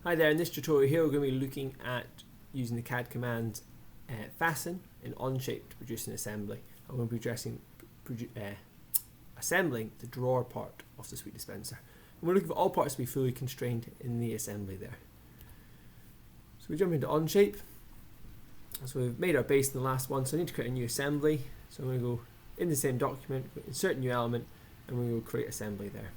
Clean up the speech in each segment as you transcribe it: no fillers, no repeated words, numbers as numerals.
Hi there, in this tutorial here we're going to be looking at using the CAD command fasten in Onshape to produce an assembly. I'm going to be assembling the drawer part of the suite dispenser. And we're looking for all parts to be fully constrained in the assembly there. So we jump into Onshape. So we've made our base in the last one, so I need to create a new assembly. So I'm going to go in the same document, insert new element, and we will create assembly there.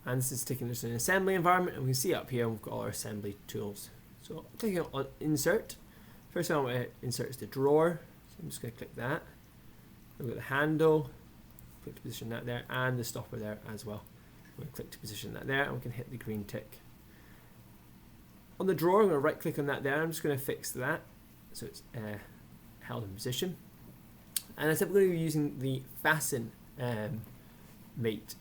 And this is taking us in an assembly environment, and we can see up here we've got all our assembly tools. So clicking on insert, first thing I want to insert is the drawer, so I'm just going to click that. We've got the handle, click to position that there, and the stopper there as well. We're going to click to position that there, and we can hit the green tick. On the drawer, I'm going to right click on that there, I'm just going to fix that so it's held in position. And I said we're going to be using the fasten mate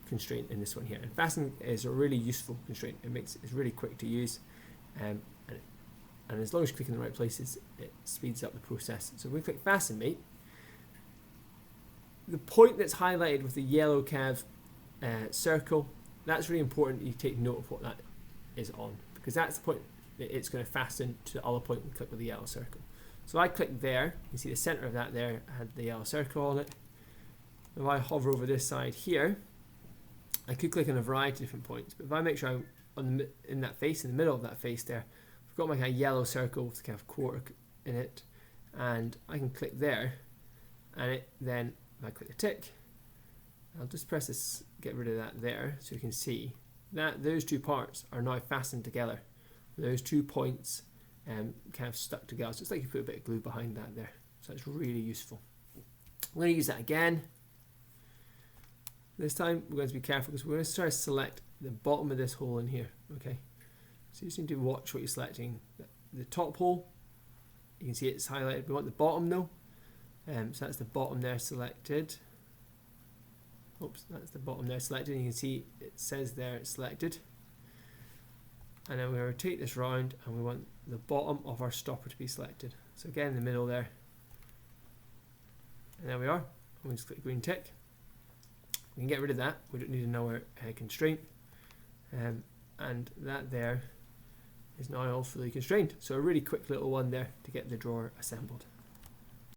constraint in this one here, and fasten is a really useful constraint. It's really quick to use, and as long as you click in the right places, it speeds up the process. So we click fasten mate. The point that's highlighted with the yellow curve circle, that's really important that you take note of what that is on, because that's the point that it's going to fasten to the other point we click with the yellow circle. So I click there, you see the center of that there had the yellow circle on it. If I hover over this side here, I could click on a variety of different points, but if I make sure I'm in that face, in the middle of that face there, I've got my kind of yellow circle with the kind of quarter in it, and I can click there, and then if I click the tick, I'll just press this, get rid of that there, so you can see that those two parts are now fastened together. Those 2 points kind of stuck together, so it's like you put a bit of glue behind that there, so it's really useful. I'm going to use that again. This time we're going to be careful because we're going to try to select the bottom of this hole in here. Okay, so you just need to watch what you're selecting. The top hole, you can see it's highlighted. We want the bottom though, so that's the bottom there selected. Oops, that's the bottom there selected. And you can see it says there it's selected. And then we rotate this round, and we want the bottom of our stopper to be selected. So again, in the middle there, and there we are. And we just click green tick. We can get rid of that. We don't need another constraint, and that there is now all fully constrained. So a really quick little one there to get the drawer assembled.